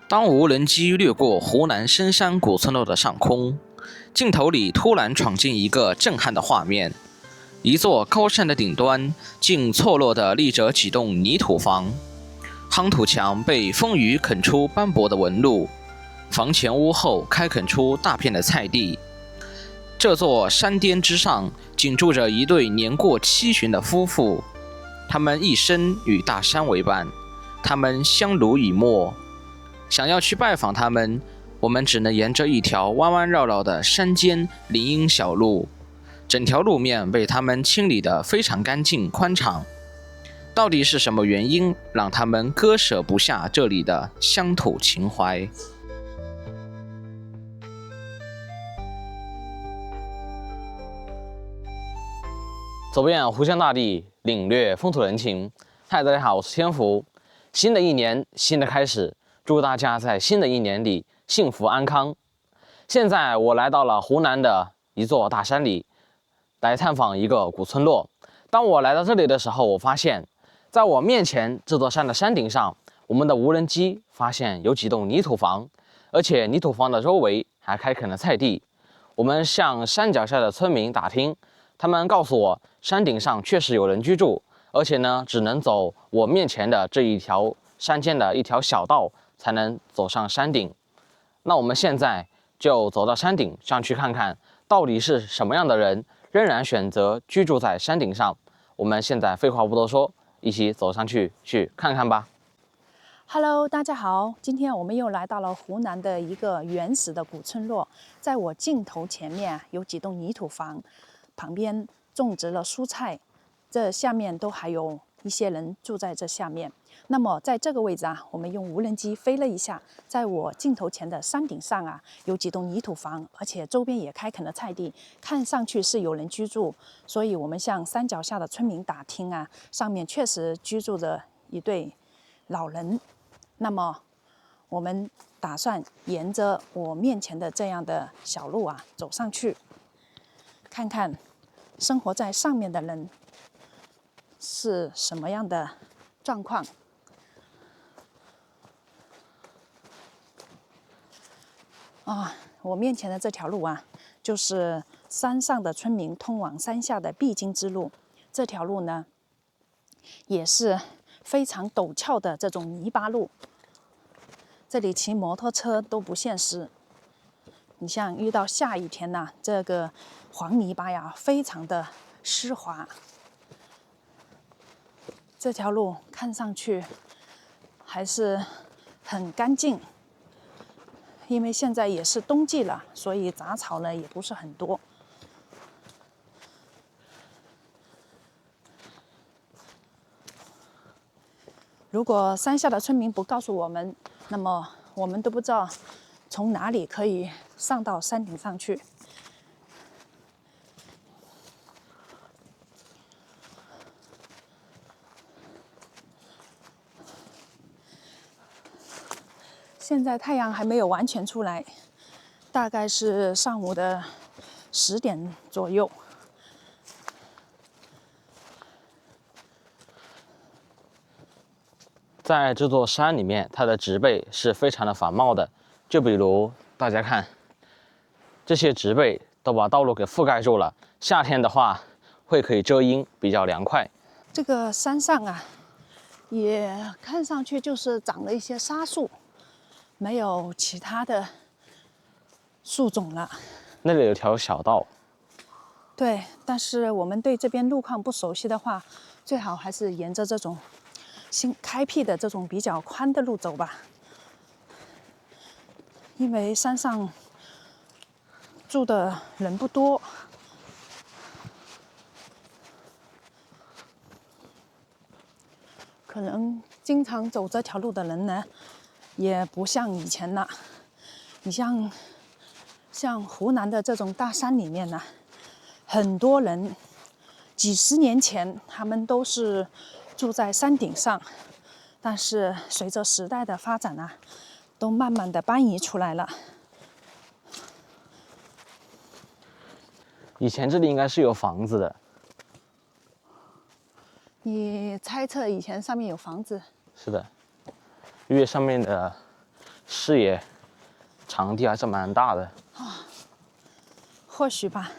当无人机掠过湖南深山古村落的上空，镜头里突然闯进一个震撼的画面。一座高山的顶端，竟错落地立着几栋泥土房，夯土墙被风雨啃出斑驳的纹路，房前屋后开垦出大片的菜地。这座山巅之上，竟住着一对年过70的夫妇，他们一生与大山为伴，他们相濡以沫。想要去拜访他们，我们只能沿着一条弯弯绕绕的山间林荫小路，整条路面被他们清理得非常干净宽敞。到底是什么原因让他们割舍不下这里的乡土情怀？走遍湖湘大地，领略风土人情。嗨，大家好，我是天福。新的一年，新的开始，祝大家在新的一年里幸福安康。现在我来到了湖南的一座大山里，来探访一个古村落。当我来到这里的时候，我发现在我面前这座山的山顶上，我们的无人机发现有几栋泥土房，而且泥土房的周围还开垦了菜地。我们向山脚下的村民打听，他们告诉我，山顶上确实有人居住，而且呢，只能走我面前的这一条山间的一条小道才能走上山顶。那我们现在就走到山顶上去看看，到底是什么样的人仍然选择居住在山顶上。我们现在废话不多说，一起走上去看看吧。Hello， 大家好，今天我们又来到了湖南的一个原始的古村落。在我镜头前面有几栋泥土房，旁边种植了蔬菜，这下面都还有一些人住在这下面。那么在这个位置我们用无人机飞了一下，在我镜头前的山顶上有几栋泥土房，而且周边也开垦了菜地，看上去是有人居住。所以我们向山脚下的村民打听上面确实居住着一对老人。那么我们打算沿着我面前的这样的小路走上去，看看生活在上面的人是什么样的状况。我面前的这条路就是山上的村民通往山下的必经之路。这条路呢，也是非常陡峭的这种泥巴路，这里骑摩托车都不现实。你像遇到下雨天这个黄泥巴非常的湿滑。这条路看上去还是很干净，因为现在也是冬季了，所以杂草呢也不是很多。如果山下的村民不告诉我们，那么我们都不知道从哪里可以上到山顶上去。现在太阳还没有完全出来，大概是上午的10点左右。在这座山里面，它的植被是非常的繁茂的。就比如大家看，这些植被都把道路给覆盖住了。夏天的话，可以遮阴，比较凉快。这个山上也看上去就是长了一些沙树，没有其他的树种了。那里有条小道。对，但是我们对这边路况不熟悉的话，最好还是沿着这种新开辟的这种比较宽的路走吧，因为山上住的人不多。可能经常走这条路的人呢，也不像以前了。你像湖南的这种大山里面很多人几十年前他们都是住在山顶上，但是随着时代的发展都慢慢的搬移出来了。以前这里应该是有房子的。你猜测以前上面有房子？是的，因为上面的视野场地还是蛮大的。或许吧。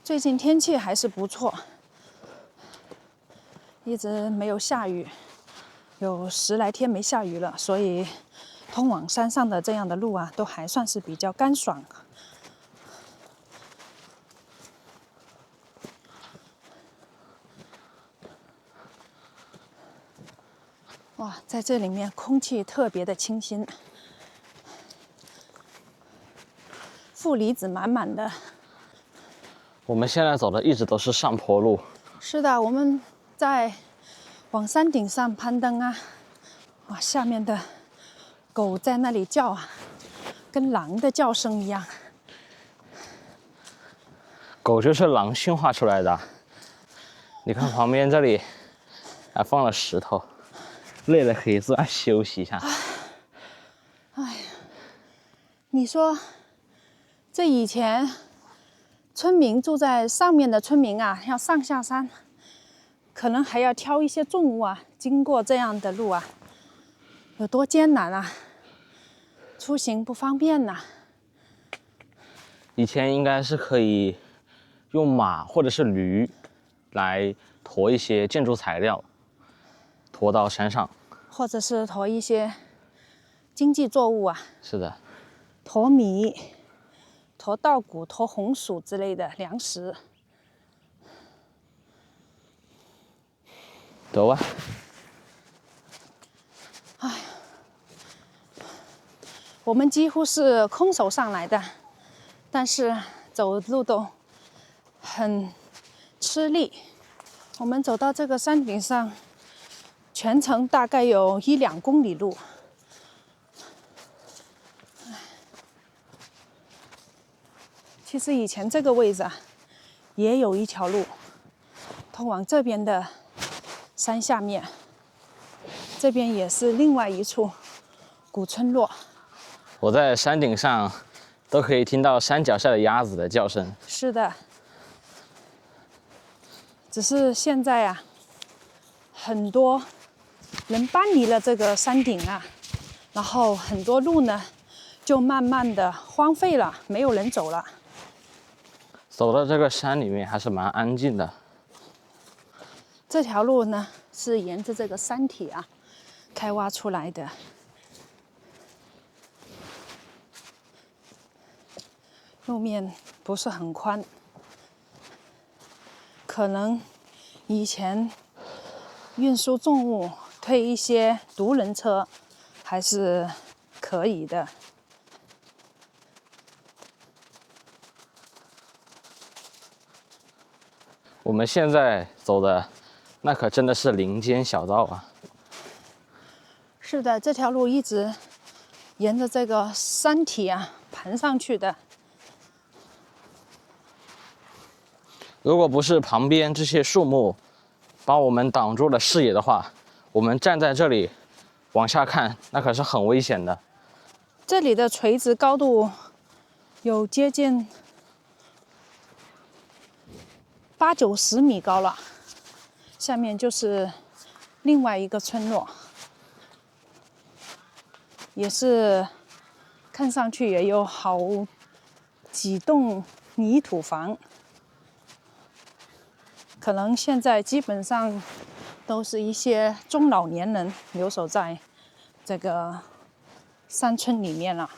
最近天气还是不错，一直没有下雨，有10来天没下雨了，所以通往山上的这样的路啊，都还算是比较干爽。哇，在这里面空气特别的清新，负离子满满的。我们现在走的一直都是上坡路。是的，我们在往山顶上攀登啊，哇，下面的狗在那里叫啊，跟狼的叫声一样。狗就是狼驯化出来的。你看旁边这里还放了石头，累了可以坐下休息一下。哎呀，你说这以前村民住在上面的村民啊，要上下山，可能还要挑一些重物啊，经过这样的路啊，有多艰难啊，出行不方便呐。以前应该是可以用马或者是驴来驮一些建筑材料，驮到山上。或者是驮一些经济作物啊，是的，驮米、驮稻谷、驮红薯之类的粮食。走吧。我们几乎是空手上来的，但是走路都很吃力。我们走到这个山顶上，全程大概有1、2公里路。其实以前这个位置啊，也有一条路通往这边的山下面，这边也是另外一处古村落。我在山顶上都可以听到山脚下的鸭子的叫声。是的，只是现在啊，很多人搬离了这个山顶啊，然后很多路呢就慢慢的荒废了，没有人走了。走到这个山里面还是蛮安静的。这条路呢是沿着这个山体啊开挖出来的。路面不是很宽，可能以前运输重物推一些独轮车还是可以的。我们现在走的那可真的是林间小道啊。是的，这条路一直沿着这个山体啊盘上去的。如果不是旁边这些树木把我们挡住了视野的话，我们站在这里往下看，那可是很危险的。这里的垂直高度有接近8、90米高了，下面就是另外一个村落，也是看上去也有好几栋泥土房。可能现在基本上都是一些中老年人留守在这个山村里面了。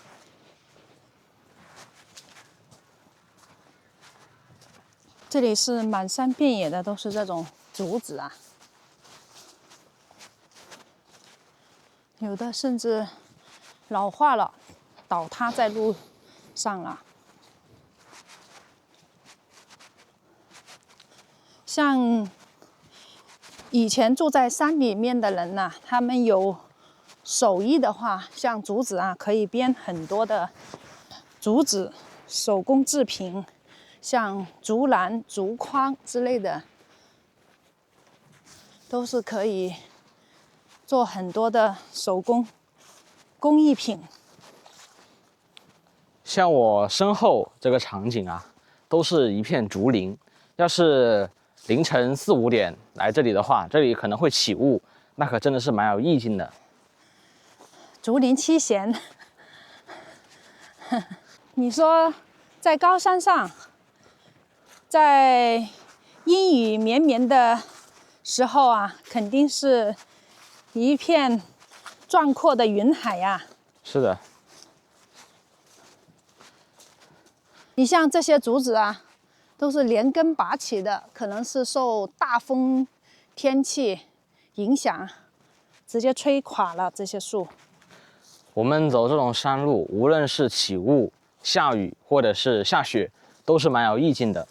这里是满山遍野的都是这种竹子啊，有的甚至老化了，倒塌在路上了。像以前住在山里面的人呐，他们有手艺的话，像竹子啊，可以编很多的竹子手工制品，像竹篮、竹筐之类的，都是可以做很多的手工工艺品。像我身后这个场景啊，都是一片竹林。要是凌晨4、5点来这里的话，这里可能会起雾，那可真的是蛮有意境的。竹林七贤，你说在高山上，在阴雨绵绵的时候啊，肯定是一片壮阔的云海呀。是的，你像这些竹子啊，都是连根拔起的，可能是受大风天气影响，直接吹垮了这些树。我们走这种山路，无论是起雾、下雨或者是下雪，都是蛮有意境的。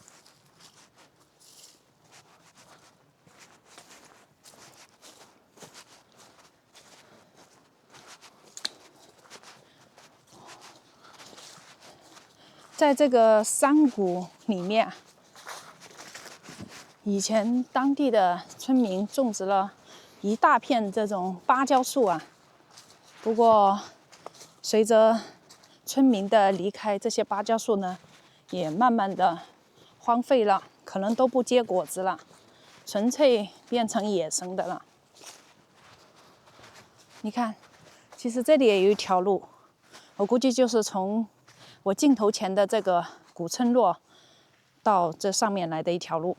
在这个山谷里面，以前当地的村民种植了一大片这种芭蕉树啊。不过，随着村民的离开，这些芭蕉树呢，也慢慢的荒废了，可能都不结果子了，纯粹变成野生的了。你看，其实这里也有一条路，我估计就是从我镜头前的这个古村落到这上面来的一条路。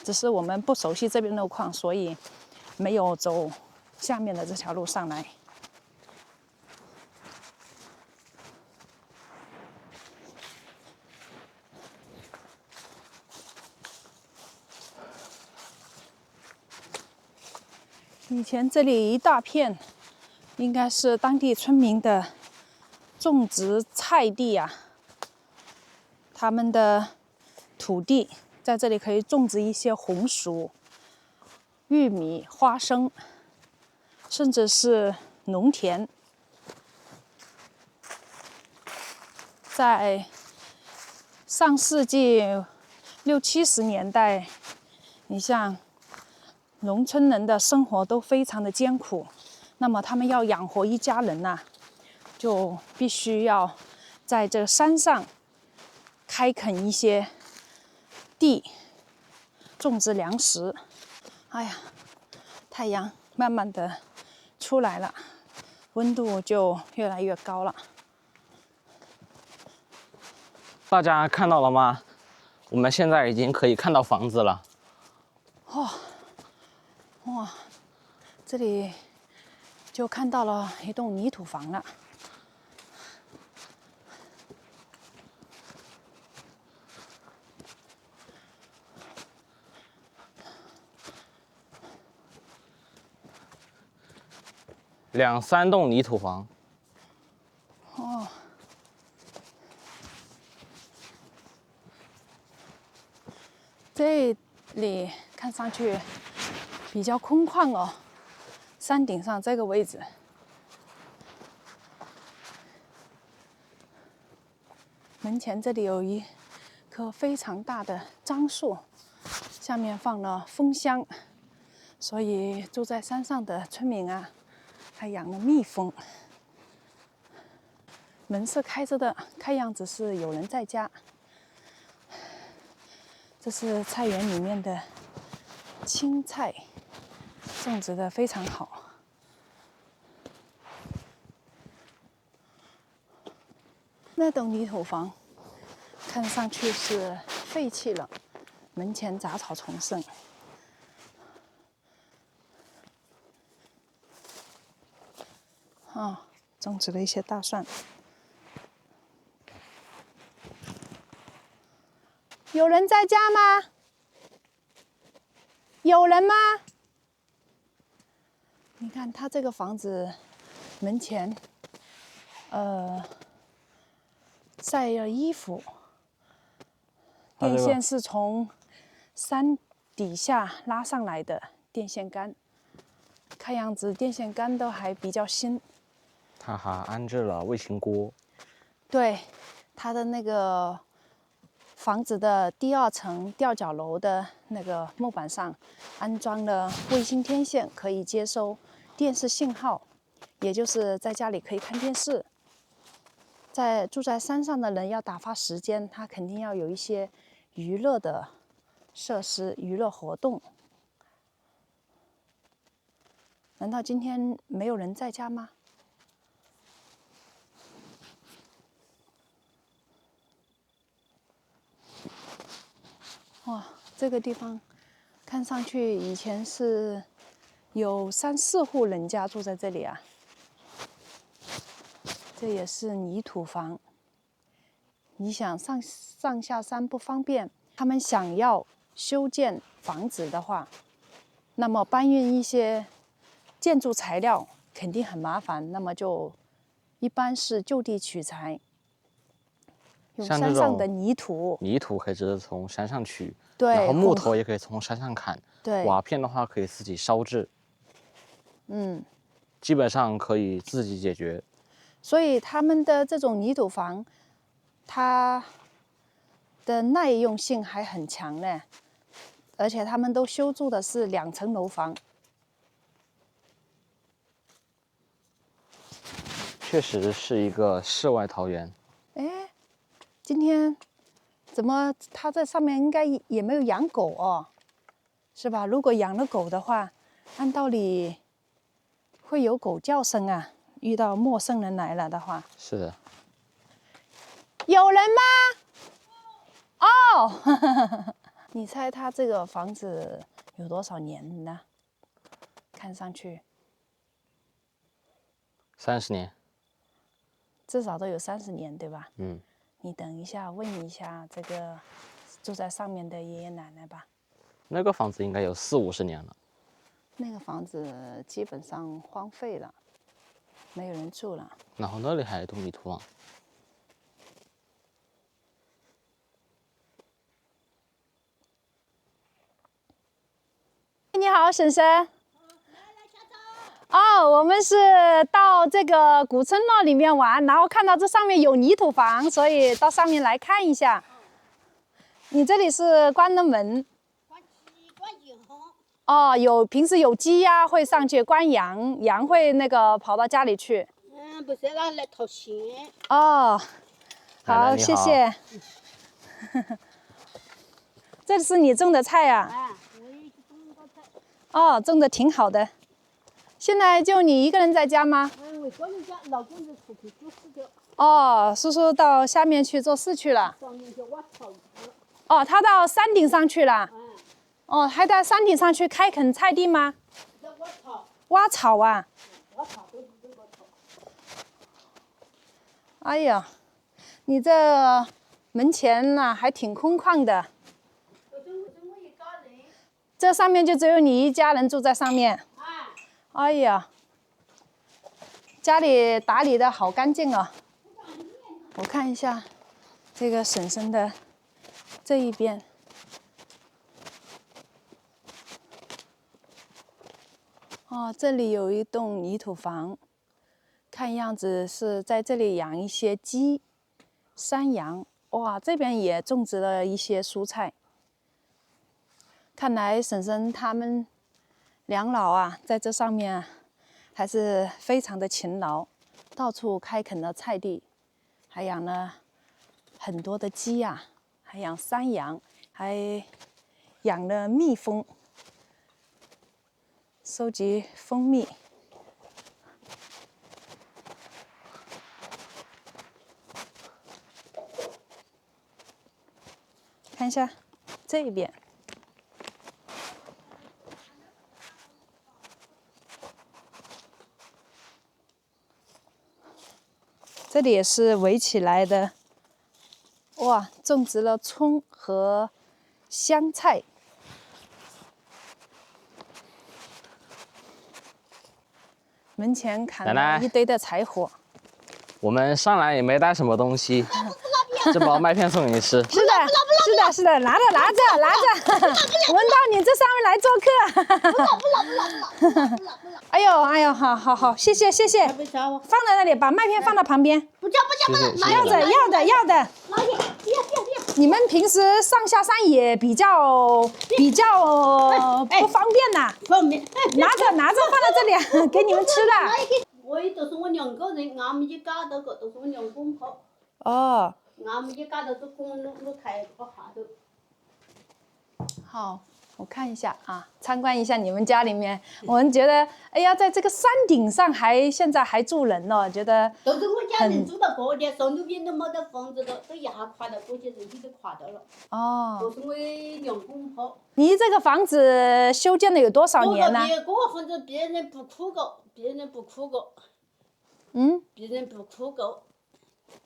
只是我们不熟悉这边路况，所以没有走下面的这条路上来。以前这里一大片，应该是当地村民的种植菜地啊，他们的土地在这里可以种植一些红薯、玉米、花生，甚至是农田。在上世纪60、70年代，你像农村人的生活都非常的艰苦，那么他们要养活一家人呐，就必须要在这山上开垦一些地，种植粮食。哎呀，太阳慢慢的出来了，温度就越来越高了。大家看到了吗？我们现在已经可以看到房子了。哇，这里就看到了一栋泥土房了。2、3栋泥土房。哦，这里看上去比较空旷哦，山顶上这个位置。门前这里有一棵非常大的樟树，下面放了蜂箱，所以住在山上的村民啊，还养了蜜蜂。门是开着的，看样子是有人在家。这是菜园里面的青菜，种植的非常好。那栋泥土房看上去是废弃了，门前杂草丛生。种植了一些大蒜。有人在家吗？有人吗？你看他这个房子门前，晒了衣服，电线是从山底下拉上来的电线杆，看样子电线杆都还比较新。他还安置了卫星锅。对，他的那个房子的第2层吊脚楼的那个木板上安装了卫星天线，可以接收电视信号，也就是在家里可以看电视。住在山上的人要打发时间，他肯定要有一些娱乐的设施、娱乐活动。难道今天没有人在家吗？哇，这个地方看上去以前是有3、4户人家住在这里啊。这也是泥土房。你想上下山不方便，他们想要修建房子的话，那么搬运一些建筑材料肯定很麻烦，那么就一般是就地取材。用山上的泥土可以直接从山上取，对，然后木头也可以从山上砍，对，瓦片的话可以自己烧制，基本上可以自己解决。所以他们的这种泥土房，它的耐用性还很强呢，而且他们都修筑的是2层楼房。确实是一个世外桃源。哎，今天怎么他在上面应该也没有养狗哦，是吧？如果养了狗的话，按道理会有狗叫声啊。遇到陌生人来了的话，是的。有人吗？哦，你猜他这个房子有多少年呢？看上去30年，至少都有30年，对吧？嗯。你等一下问一下这个住在上面的爷爷奶奶吧。那个房子应该有40、50年了。那个房子基本上荒废了，没有人住了。然后那里还有一栋泥土房。你好，婶婶。哦，我们是到这个古村落里面玩，然后看到这上面有泥土房，所以到上面来看一下。你这里是关的门？关鸡、关羊。哦，平时有鸡呀会上去关羊，羊会跑到家里去。不是让来讨钱。哦，好，谢谢。这是你种的菜呀？啊，我也去种个菜。哦，种的挺好的。现在就你一个人在家吗？我一个人家，老公在出去做事的。哦，叔叔到下面去做事去了。上面去挖草去了。哦，他到山顶上去了。嗯。哦，还到山顶上去开垦菜地吗？在挖草。挖草啊！挖草都是这个草。哎呀，你这门前呐还挺空旷的。我一家人。这上面就只有你一家人住在上面。啊。哎呀，家里打理的好干净哦。我看一下这个婶婶的这一边。哦，这里有一栋泥土房，看样子是在这里养一些鸡、山羊。哇，这边也种植了一些蔬菜。看来婶婶他们2老啊，在这上面啊，还是非常的勤劳，到处开垦了菜地，还养了很多的鸡呀，还养山羊，还养了蜜蜂，收集蜂蜜。看一下这边。这里也是围起来的，哇，种植了葱和香菜。门前砍了一堆的柴火。我们上来也没带什么东西，这包麦片送给你吃。是的，是的，是的，拿着。闻到你这上面来做客。不了。哎呦，好，谢谢。放在那里，把麦片放到旁边。不叫，要的。老爷，你们平时上下山也比较不方便呐。方便。拿着放到这里，给你们吃了。我也都是我2个人，俺们一家头个都是我娘公婆，哦，俺们一家头都公路台个下头。好，我看一下啊，参观一下你们家里面。我们觉得，哎呀，在这个山顶上现在还住人呢，觉得都是我家人住到过的，上头边都没得房子了，都一下垮了，过去人气都垮掉了。哦。都是我娘公婆。你这个房子修建了有多少年呢？这个房子别人不哭过，别人不哭过，嗯。别人不哭过，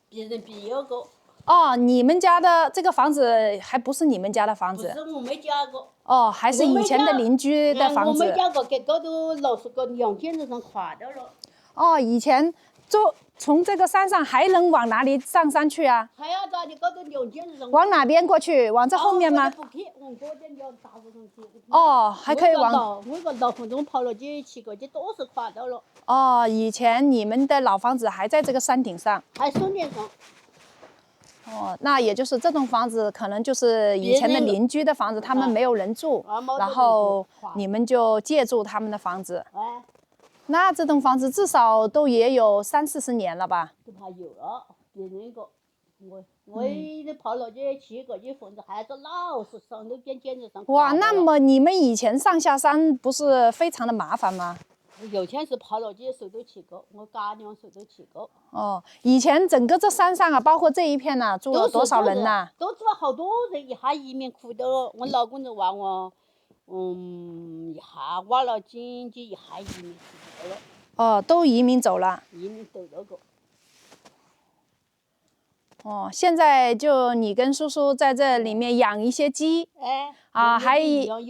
别人必有过。哦，你们家的这个房子还不是你们家的房子？不是我没家过。哦，还是以前的邻居的房子。我没家过，给高头60个两间子上垮掉了。哦，以前从这个山上还能往哪里上山去啊？还要咋的？高头两间子上。往哪边过去？往这后面吗？不去，往过点要大路上去。哦，还可以往。我个老房子跑了7个，这都是垮掉了。哦，以前你们的老房子还在这个山顶上。还山顶上。哦，那也就是这栋房子可能就是以前的邻居的房子，他们没有人住，然后你们就借住他们的房子。哎，那这栋房子至少都也有30-40年了吧？都怕有了，别人一个，我这跑了这7个，这房子还是老是上头边尖子上。哇，那么你们以前上下山不是非常的麻烦吗？有钱是跑了这手头7个，我家娘手头7个。哦，以前整个这山上啊，包括这一片啊，住了多少人呐？都住了好多人，一下移民哭的了。我老公就话我，一下挖了经济，一下移民去了。哦，都移民走了。移民走了个。哦，现在就你跟叔叔在这里面养一些鸡。哎。啊，还养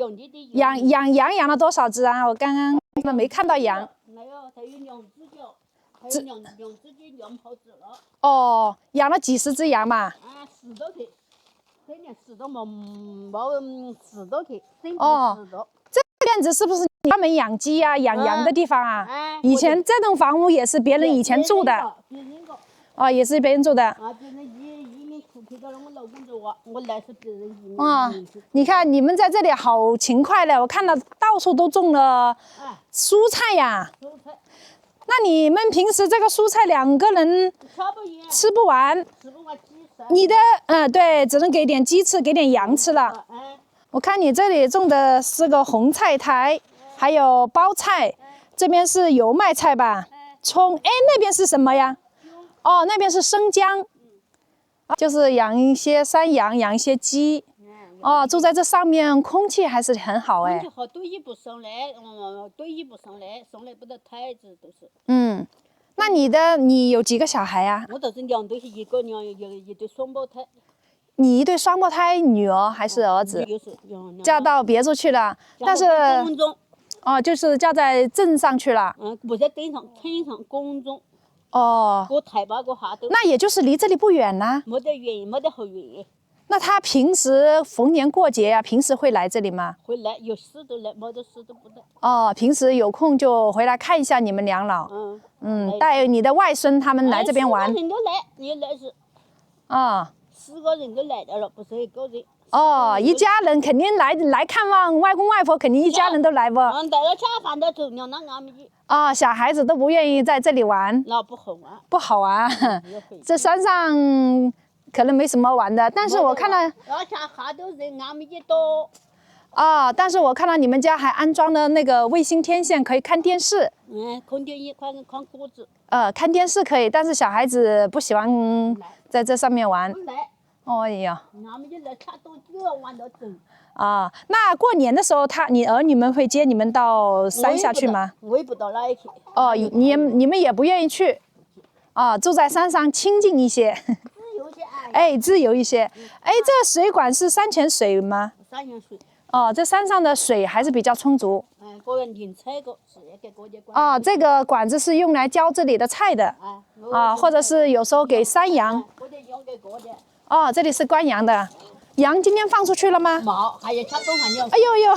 了多少只啊？我刚刚没看到羊。没有，才有2只脚，还有2只鸡2跑走了。哦，养了几十只羊嘛？啊，10多去，这年10多没10多去，哦，这院子是不是专门养鸡呀、养羊的地方啊？以前这栋房屋也是别人以前住的。别人个。哦，也是别人住的。啊，别人移民哭到了，我老公就话，我来是别人移民。啊，你看你们在这里好勤快的，我看到到处都种了蔬菜呀。蔬菜。那你们平时这个蔬菜2个人吃不完。吃不完鸡食。你的对，只能给点鸡吃，给点羊吃了。我看你这里种的是个红菜苔，还有包菜，这边是油麦菜吧？葱，哎，那边是什么呀？哦，那边是生姜。就是养一些山羊，养一些鸡。哦，住在这上面，空气还是很好哎。空气好，对一不上来，对一不上来，上来不得太子都是。嗯，那你有几个小孩呀？我都是2对，1个娘一对双胞胎。你一对双胞胎，女儿还是儿子？嫁到别处去了，但是哦，就是嫁在镇上去了。不在镇上，村上宫中。哦。过台巴过下头。那也就是离这里不远啦。没得远，没得好远。那他平时逢年过节啊，平时会来这里吗？会来，有事都来，没得事都不来。哦，平时有空就回来看一下你们两老。带你的外孙他们来这边玩。4个人都来，你来是。啊。4个人都来到了，不是1个人。哦，一家人肯定来看望外公外婆，肯定一家人都来不？到了吃饭都走了，那俺们去。哦，小孩子都不愿意在这里玩。那不好玩。不好玩。这山上可能没什么玩的，但是我看到。而且下头人俺们也多。哦，但是我看到你们家还安装了那个卫星天线，可以看电视。看电视，看锅子。看电视可以，但是小孩子不喜欢在这上面玩。不来。哎呀。俺们就来差多久玩到走。啊，那过年的时候，你儿女们会接你们到山下去吗？我也不到那里去。哦，你们也不愿意去。哦，住在山上清静一些。自由些。哎，自由一些。哎，这水管是山泉水吗？山泉水。哦，这山上的水还是比较充足。个人停菜个是要给国家管。哦，这个管子是用来浇这里的菜的。或者是有时候给山羊。或者用给国家。哦，这里是关羊的。羊今天放出去了吗？没，还要吃顿饭要。哎呦呦。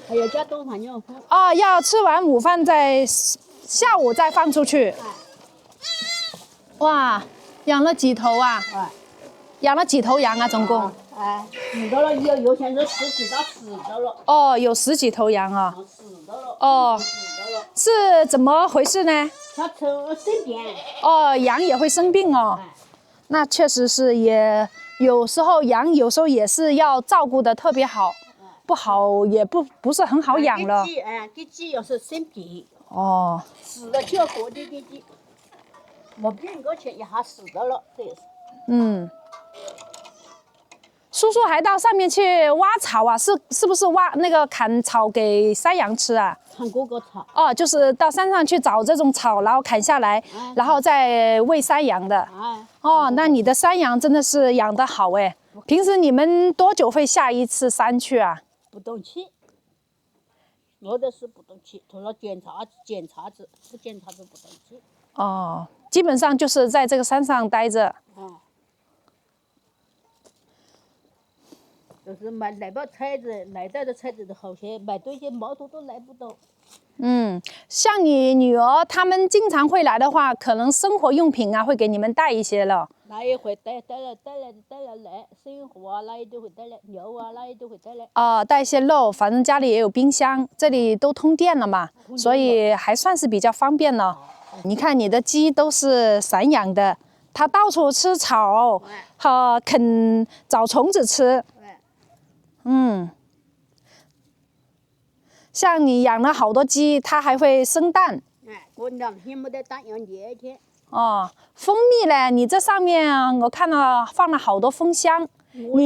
还要吃顿饭要。哦，要吃完午饭再下午再放出去。哇，养了几头啊？养了几头羊啊？总共死到了，有现在10几到死到了。哦，有10几头羊啊。死到了。哦，是怎么回事呢？它生病。哦，羊也会生病哦。哎，那确实是，也有时候羊有时候也是要照顾的特别好，不好也不是很好养了。给鸡要是生病，哦，死了就要活的给鸡，没病过去一下死的了，这也是。嗯。叔叔还到上面去挖草啊？是不是挖那个砍草给山羊吃啊？看各个草。哦，就是到山上去找这种草，然后砍下来，然后再喂山羊的。哎，哦，那你的山羊真的是养得好哎。平时你们多久会下一次山去啊？不动气，我的是不动气，除了检查子，不检查子不动气。哦，基本上就是在这个山上待着。就是来把菜子，来到的菜子都好些，买对些毛头都来不到。嗯，像你女儿她们经常会来的话，可能生活用品啊会给你们带一些了。那也会带来，生活啊那也都会带来，肉啊那也都会带来。哦，带一些肉，反正家里也有冰箱，这里都通电了嘛，所以还算是比较方便了。你看你的鸡都是散养的，它到处吃草，和啃找虫子吃。嗯，像你养了好多鸡，它还会生蛋。哎，过2天没得蛋，要2天。哦，蜂蜜呢？你这上面啊我看到放了好多蜂箱。我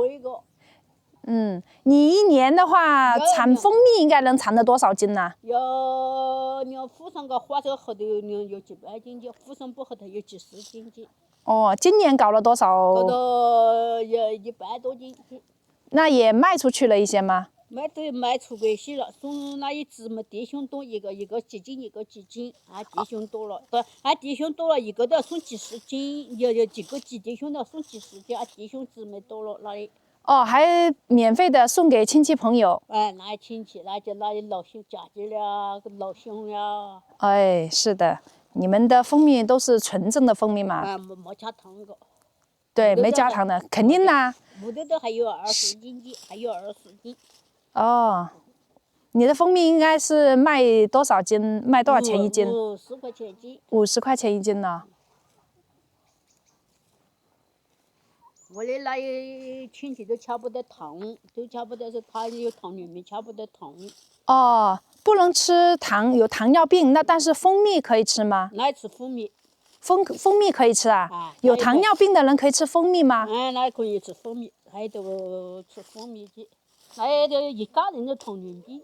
一个。嗯，你一年的话产蜂蜜应该能产得多少斤呢？你要附上个花这个后头有几百斤去，附上不后头有几十斤去。哦，今年搞了多少？搞到有100多斤去。那也卖出去了一些吗？卖出过些了，送那一只么弟兄多，一个几斤，一个几斤，弟兄多了，弟兄多了，一个都要送几十斤，有几弟兄的送几十斤，弟兄姊妹多了那里。哦，还免费的送给亲戚朋友。哎，那亲戚，那老兄家姐了，老兄呀。哎，是的，你们的蜂蜜都是纯正的蜂蜜嘛？没加糖的。对，没加糖的，肯定啦。屋头都还有20斤的，还有20斤。哦，你的蜂蜜应该是卖多少斤？卖多少钱一斤？50块钱一斤。50块钱一斤呢。我的那些亲戚都吃不得糖，都吃不得，是他有糖尿病，吃不得糖。哦，不能吃糖，有糖尿病，那但是蜂蜜可以吃吗？那吃蜂蜜。蜂蜜可以吃啊？有糖尿病的人可以吃蜂蜜吗？那可以吃蜂蜜，还都吃蜂蜜去。那都一家人都糖尿病。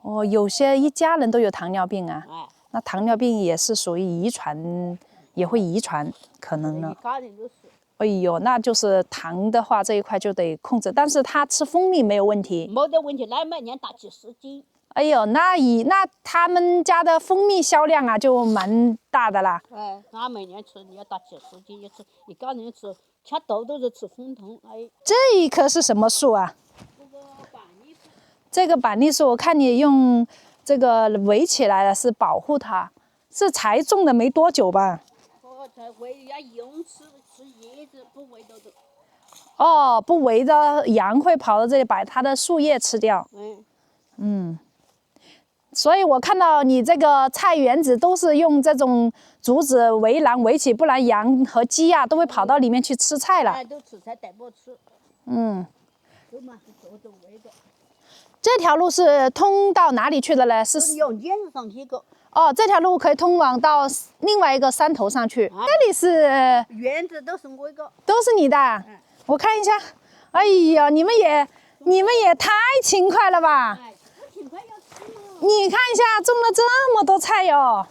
哦，有些一家人都有糖尿病啊。那糖尿病也是属于遗传，也会遗传可能呢。一家人都是。哎呦，那就是糖的话这一块就得控制，但是他吃蜂蜜没有问题。没得问题，那每年打几十斤。哎呦，那他们家的蜂蜜销量啊就蛮大的啦。那每年吃你要打几十斤，一家人吃豆都是吃蜂糖。这一棵是什么树啊？板栗树。这个板栗树，我看你用这个围起来了，是保护它，是才种的没多久吧？才围要羊吃叶子，不围到的。哦，不围着羊会跑到这里把它的树叶吃掉。所以我看到你这个菜园子都是用这种竹子围栏围起，不然羊和鸡啊都会跑到里面去吃菜了。都吃菜，带不吃。都嘛是做围的。这条路是通到哪里去的呢？是用撵上去的。哦，这条路可以通往到另外一个山头上去。这里是园子都是我一个。都是你的。我看一下。哎呀，你们也太勤快了吧！勤快要吃嘛。你看一下，种了这么多菜哟。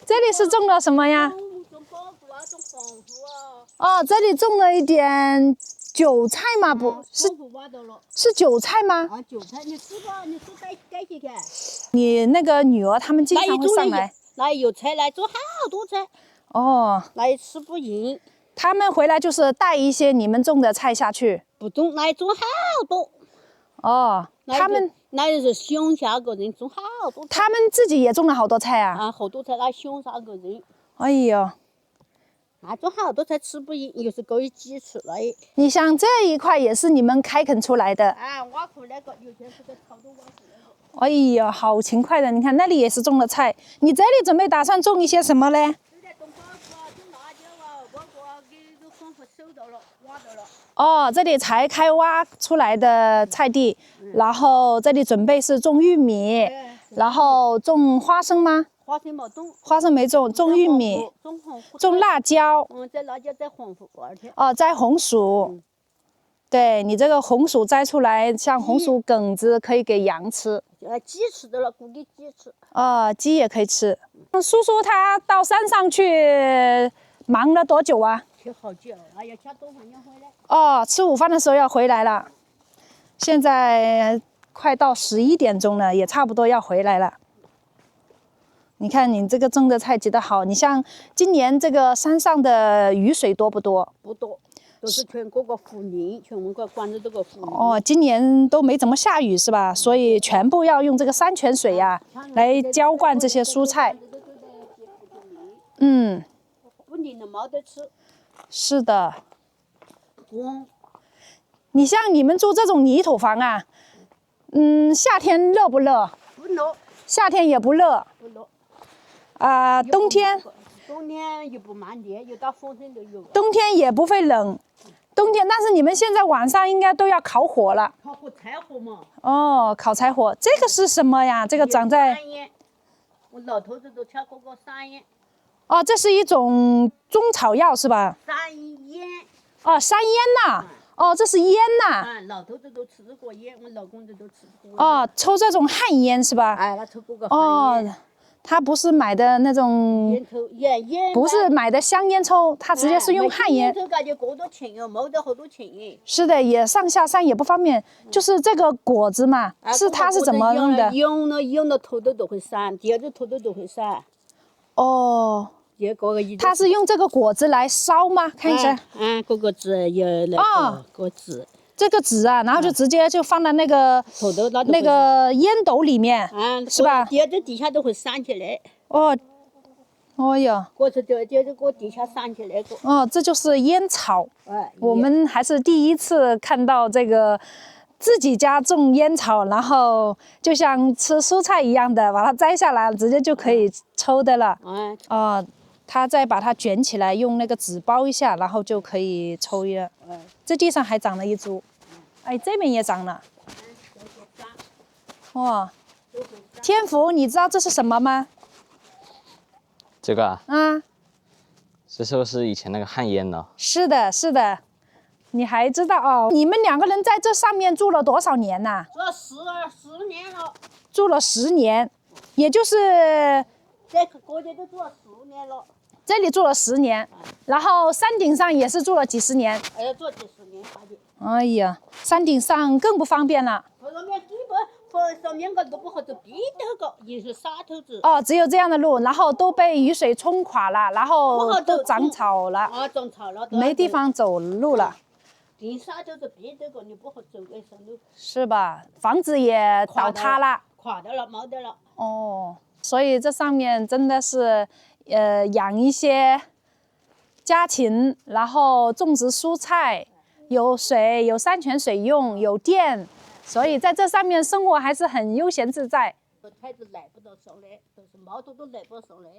这里是种了什么呀？种包谷啊，种黄胡啊。哦，这里种了一点韭菜吗？不是，是韭菜吗？韭菜，你吃吧，你吃带去看。你那个女儿他们经常会上来。那有菜来种好多菜。哦。那也吃不赢。他们回来就是带一些你们种的菜下去。不种，那种好多。哦，他们那也是乡下个人种好多菜。他们自己也种了好多菜啊。好多菜，那乡下个人。哎呦。那种好多菜吃不赢，又是够鸡吃了。你像这一块也是你们开垦出来的。挖出来个，有钱是在草都挖出来的。哎呀，好勤快的！你看那里也是种了菜，你这里准备打算种一些什么嘞？现在种包子啊，种辣椒啊，包括给丰富收到了，挖到了。哦，这里才开挖出来的菜地，然后这里准备是种玉米，然后种花生吗？花生没种，花生没种，种玉米，种红薯，种辣椒。摘辣椒摘红薯，而且哦，摘红薯。对你这个红薯摘出来，像红薯梗子可以给羊吃。鸡吃的了，估计鸡吃。哦，鸡也可以吃。叔叔他到山上去忙了多久啊？去好久，哎呀，吃多饭要回来。哦，吃午饭的时候要回来了。现在快到11点钟了，也差不多要回来了。你看你这个种的菜结得好，你像今年这个山上的雨水多不多？不多，都是全国个湖泥，全我们管着这个湖泥。哦，今年都没怎么下雨是吧？所以全部要用这个山泉水呀、来浇灌这些蔬菜。嗯，不淋了没得吃。是的。光你像你们住这种泥土房啊，夏天热不热？不热，夏天也不热。不热。冬天又不漫电，又打风声都有。冬天也不会冷，冬天，但是你们现在晚上应该都要烤火了。烤火柴火嘛。哦，烤柴火，这个是什么呀？这个长在……山烟，我老头子都吃过个山烟。哦，这是一种中草药是吧？山烟。哦，山烟呐。哦，这是烟呐。老头子都吃过烟，我老公子都吃过。哦，抽这种旱烟是吧？哎，他抽过个旱烟。哦，他不是买的那种，烟抽烟不是买的香烟抽，他直接是用旱烟。这感觉过多钱哟，没得好多钱。是的，也上下山也不方便。就是这个果子嘛，它是怎么弄的？用了头都会散，第二个头都会散。哦。它是用这个果子来烧吗？看一下。这个纸有那个纸。这个纸啊，然后就直接就放到那个烟斗里面，是吧？第二个底下都会散起来。哦哟。这个底下散起来过。哦，这就是烟草。我们还是第一次看到这个自己家种烟草，然后就像吃蔬菜一样的，把它摘下来，直接就可以抽的了。他再把它卷起来，用那个纸包一下，然后就可以抽了。这地上还长了一株，哎，这边也长了。哇，天福，你知道这是什么吗？这个啊？啊，这是不是以前那个旱烟呢？是的，是的。你还知道哦？你们2个人在这上面住了多少年呐？住了10年了。住了10年，也就是这国家都住了10年了。这里住了10年，然后山顶上也是住了几十年。住几十年。哎呀，山顶上更不方便了。上面个都不好走，逼得个也是沙头子。哦，只有这样的路，然后都被雨水冲垮了，然后都长草了。长草了，没地方走路了。地沙头子逼得个，你不好走那上路。是吧？房子也倒塌了。垮掉了，没得了。哦，所以这上面真的是。养一些家禽，然后种植蔬菜，有水，有山泉水用，有电，所以在这上面生活还是很悠闲自在。太子来不到上来，都是毛头都来不上来。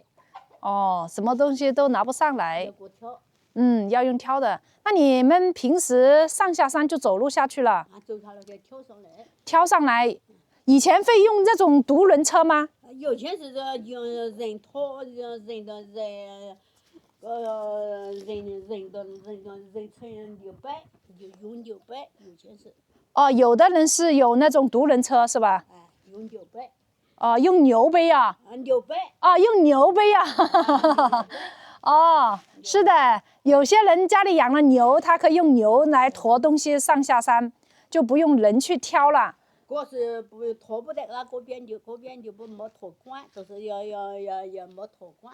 哦，什么东西都拿不上来。要过挑。要用挑的。那你们平时上下山就走路下去了？走下来再挑上来。挑上来，以前会用这种独轮车吗？有钱是用人拖，人车600，就用600，有钱是。哦，有的人是有那种独轮车是吧？用600。哦，用牛背啊。600。哦，用牛背啊。哦，是的，有些人家里养了牛，他可以用牛来驮东西上下山，就不用人去挑了。我是不拖不得，那边就不没拖管，就是要没拖管。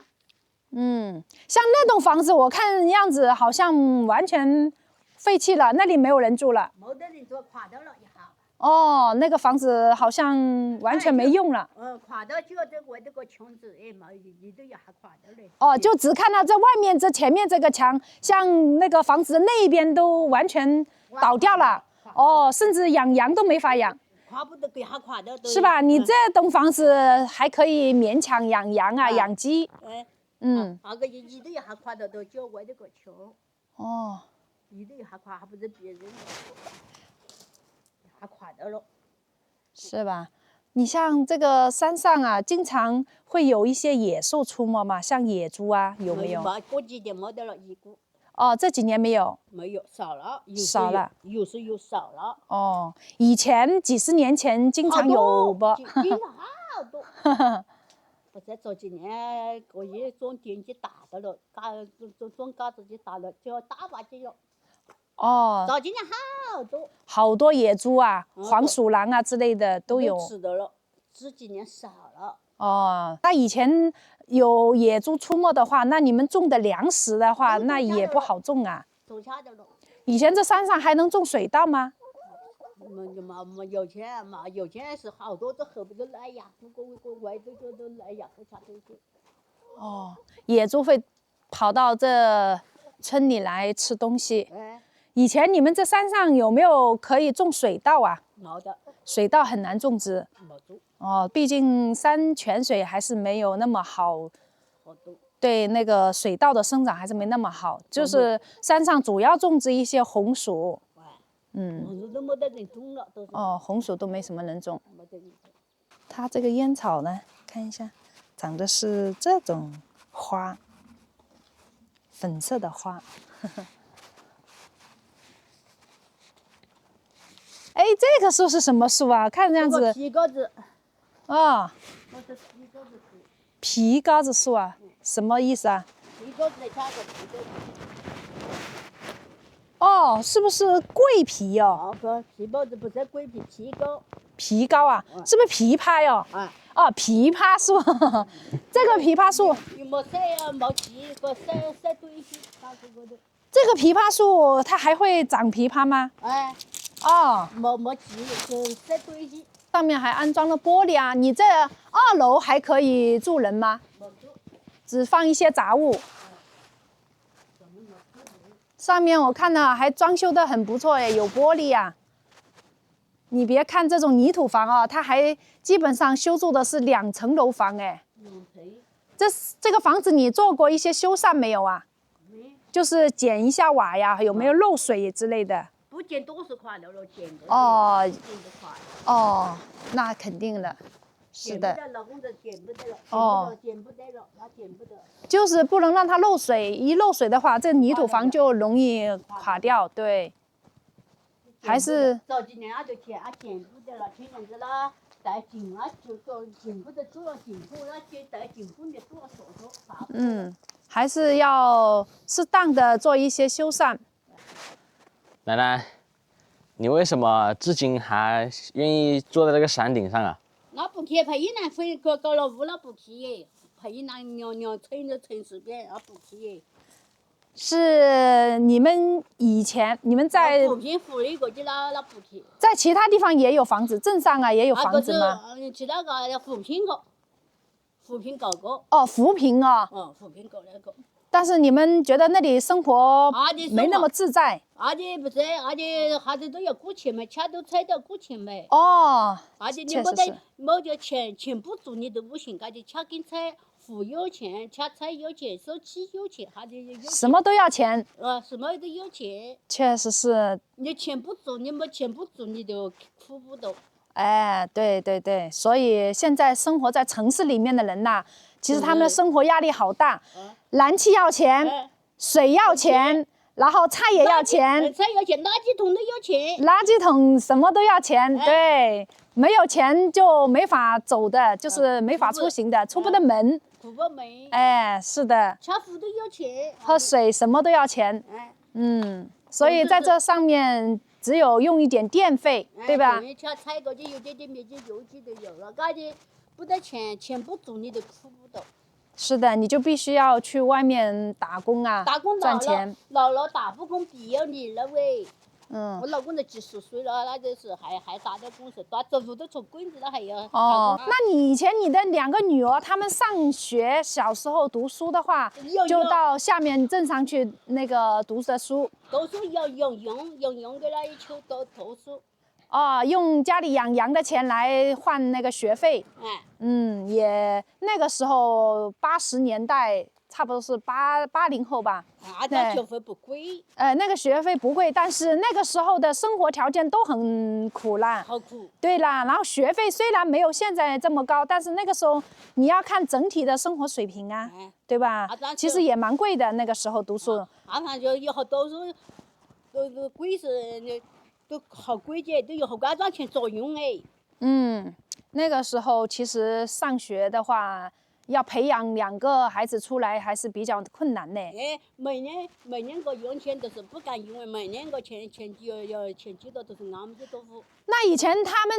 像那栋房子，我看样子好像完全废弃了，那里没有人住了。没得人住，垮掉了一下。哦，那个房子好像完全没用了。垮掉就这外头个墙子，没里头也还垮掉了。哦，就只看到这外面这前面这个墙，像那个房子那边都完全倒掉了。哦，甚至养羊都没法养。垮不得，给它垮的。是吧？你这栋房子还可以勉强养羊啊，养鸡。那个一头一下垮到到脚外头个去。哦。一头一下垮，还不是别人的，一下垮到了。是吧？你像这个山上啊，经常会有一些野兽出没嘛，像野猪啊，有没有？没，过几年没得了一个。哦，这几年没有。没有，少了。少了。有时有少了。哦，以前几十年前经常有不？经常好多。不再早几年，可以种田就大的了，种嘎子就大了，就要大把就有。哦。早几年好多。好多野猪啊，黄鼠狼啊之类的都有。吃的了，这几年少了。哦，那以前有野猪出没的话，那你们种的粮食的话，那也不好种啊。种下的了。以前这山上还能种水稻吗？没有钱嘛，有钱是好多都后边都来呀，不过外头都来呀，不下头去。哦，野猪会跑到这村里来吃东西。以前你们这山上有没有可以种水稻啊？没的。水稻很难种植。没种。哦，毕竟山泉水还是没有那么好。对，那个水稻的生长还是没那么好，就是山上主要种植一些红薯。红薯都没得人种了，都是。哦，红薯都没什么人种。没得人种。它这个烟草呢，看一下，长的是这种花，粉色的花。哎，这个树是什么树啊？看这样子。皮膏子。哦。皮膏子树啊，什么意思啊？皮膏子加个皮膏子。哦，是不是桂皮哦？不，皮膏子不是桂皮，皮膏。皮膏啊，是不是枇杷哟？哦，枇杷树，这个枇杷树。没晒呀，没皮，晒堆些，这个枇杷树它还会长枇杷吗？哦。没皮，是晒堆些。上面还安装了玻璃啊！你这2楼还可以住人吗？只放一些杂物。上面我看了还装修得很不错哎，有玻璃呀。你别看这种泥土房哦，它还基本上修筑的是2层楼房哎。这个房子你做过一些修缮没有啊？就是剪一下瓦呀，有没有漏水之类的？不剪多少块了，剪的。哦。哦，那肯定了。是的。老公子剪不得了。哦。剪不得了，那剪不得。就是不能让它漏水，一漏水的话，这泥土房就容易垮掉。对。还是。早几年就剪不得了，前阵子啦，带井啊，就剪不得，做了井铺，那些带井铺的做了手术。还是要适当的做一些修缮。奶奶，你为什么至今还愿意坐在这个山顶上啊？那不去，怕一南飞搞了雾了不去耶，怕一南娘吹着城市边，那不去耶。是你们以前在扶贫扶了一个的那不去。在其他地方也有房子，镇上啊也有房子吗？去那个扶贫个，扶贫搞过。哦，扶贫啊。扶贫搞那个。但是你们觉得那里生活没那么自在？不是，孩子都要过钱嘛，钱都揣到过钱嘛。哦。你没得钱不足你都不行，钱跟揣，户有钱，钱揣有钱，手机有钱，什么都要钱。什么都有钱。确实是。你钱不足，你没钱不足，你就苦不到。哎，对对对，所以现在生活在城市里面的人呐，其实他们的生活压力好大，燃气要钱，水要钱，然后菜也要钱，菜要钱，垃圾桶都要钱，垃圾桶什么都要钱，对，没有钱就没法走的，就是没法出行的，出不得门。出不门。哎，是的。吃饭都要钱。喝水什么都要钱。所以在这上面只有用一点电费，对吧？吃菜个就有点面积油机都有了，不得钱不足你都苦不到。是的，你就必须要去外面打工啊，赚钱。老了打不工必要你了喂。我老公都70岁了，那就是还打点工时，走路都从棍子了还要。哦，那你以前你的2个女儿，她们上学小时候读书的话，就到下面镇上去那个读的书。读书要用给那一去读书。哦，用家里养羊的钱来换那个学费。哎，也那个时候80年代，差不多是80后吧。那学费不贵。那个学费不贵，但是那个时候的生活条件都很苦啦。好苦。对啦，然后学费虽然没有现在这么高，但是那个时候你要看整体的生活水平啊，对吧？其实也蛮贵的，那个时候读书。反正有好多是，都贵是都好贵些，都有好安装钱作用哎。那个时候其实上学的话，要培养2个孩子出来还是比较困难的。哎，每年个用钱都是不敢用哎，每年个钱钱几多都是俺们的豆腐。那以前他们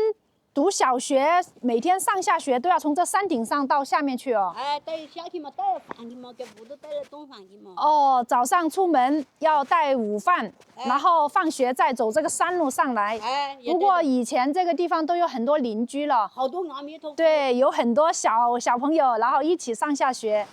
读小学，每天上下学都要从这山顶上到下面去哦。哎，带夏天嘛，带饭的嘛，给屋头带了顿饭的嘛。哦，早上出门要带午饭，然后放学再走这个山路上来。不过以前这个地方都有很多邻居了，好多阿弥陀佛。对，有很多小朋友，然后一起上下学，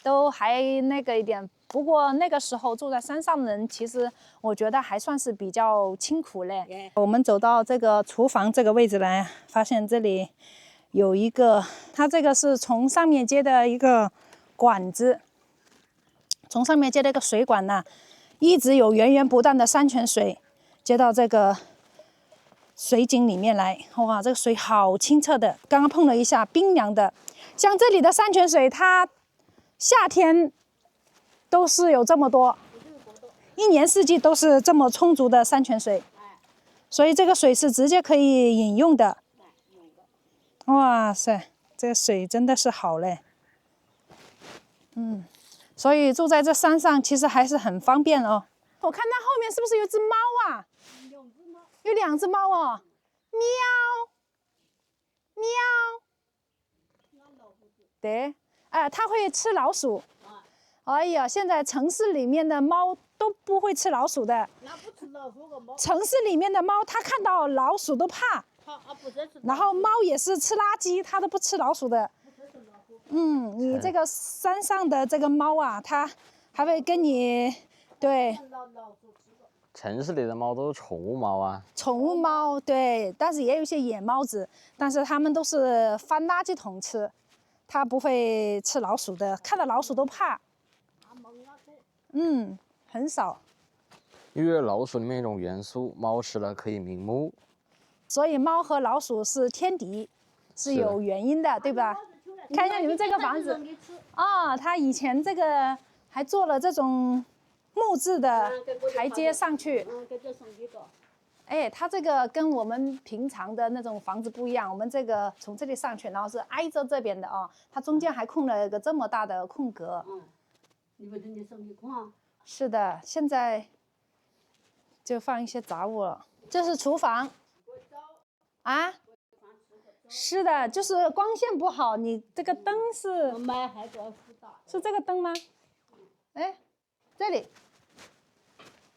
都还那个一点。不过那个时候住在山上的人，其实我觉得还算是比较清苦嘞。我们走到这个厨房这个位置来，发现这里有一个，它这个是从上面接的一个管子，从上面接的一个水管呢，一直有源源不断的山泉水接到这个水井里面来。哇，这个水好清澈的，刚刚碰了一下，冰凉的。像这里的山泉水，它夏天都是有这么多，一年四季都是这么充足的山泉水，所以这个水是直接可以饮用的。哇塞，这个水真的是好嘞。所以住在这山上其实还是很方便哦。我看它后面是不是有只猫啊？有2只猫哦，喵喵。对，它会吃老鼠。哎呀，现在城市里面的猫都不会吃老鼠的。那不吃老鼠个猫。城市里面的猫，它看到老鼠都怕。然后猫也是吃垃圾，它都不吃老鼠的。你这个山上的这个猫啊，它还会跟你对。城市里的猫都是宠物猫啊。宠物猫对，但是也有一些野猫子，但是它们都是翻垃圾桶吃，它不会吃老鼠的，看到老鼠都怕。很少。因为老鼠里面一种元素，猫吃了可以明目，所以猫和老鼠是天敌，是有原因的，对吧？看一下你们这个房子，它以前这个还做了这种木质的台阶上去。它这个跟我们平常的那种房子不一样，我们这个从这里上去，然后是挨着这边的啊，它中间还空了一个这么大的空格。是的，现在就放一些杂物了。这是厨房。啊？是的，就是光线不好，你这个灯是这个灯吗？这里。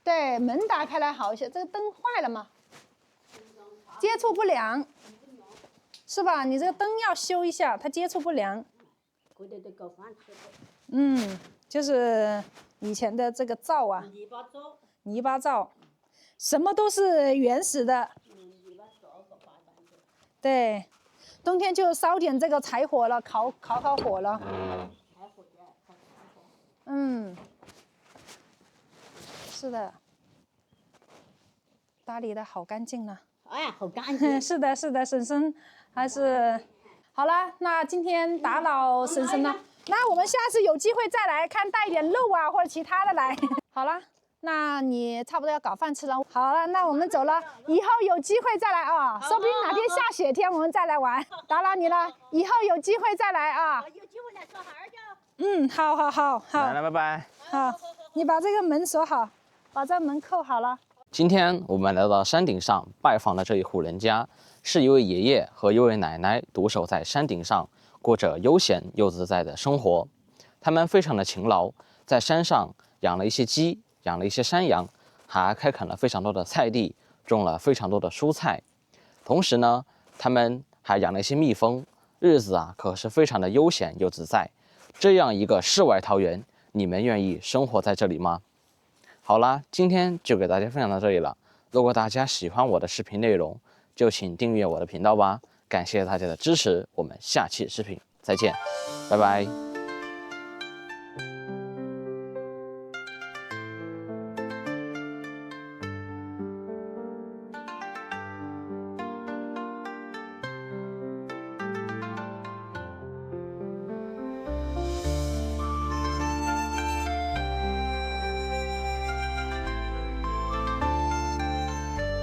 对，门打开来好一些，这个灯坏了吗？接触不良，是吧？你这个灯要修一下，它接触不良。就是以前的这个灶啊，泥巴灶，什么都是原始的。对，冬天就烧点这个柴火了，烤火了。是的，打理的好干净呢。好干净。是的，婶婶还是好了。那今天打扰婶婶了，那我们下次有机会再来看，带一点肉啊或者其他的来。好了，那你差不多要搞饭吃了。好了，那我们走了，以后有机会再来啊，说不定哪天下雪天我们再来玩。打扰你了，以后有机会再来啊。有机会来说好好。来，拜拜。好，你把这个门锁好。把这门扣好了。今天我们来到山顶上拜访的这一户人家，是一位爷爷和一位奶奶独守在山顶上，过着悠闲又自在的生活。他们非常的勤劳，在山上养了一些鸡，养了一些山羊，还开垦了非常多的菜地，种了非常多的蔬菜。同时呢，他们还养了一些蜜蜂，日子啊可是非常的悠闲又自在。这样一个世外桃源，你们愿意生活在这里吗？好啦，今天就给大家分享到这里了。如果大家喜欢我的视频内容，就请订阅我的频道吧。感谢大家的支持，我们下期视频再见，拜拜。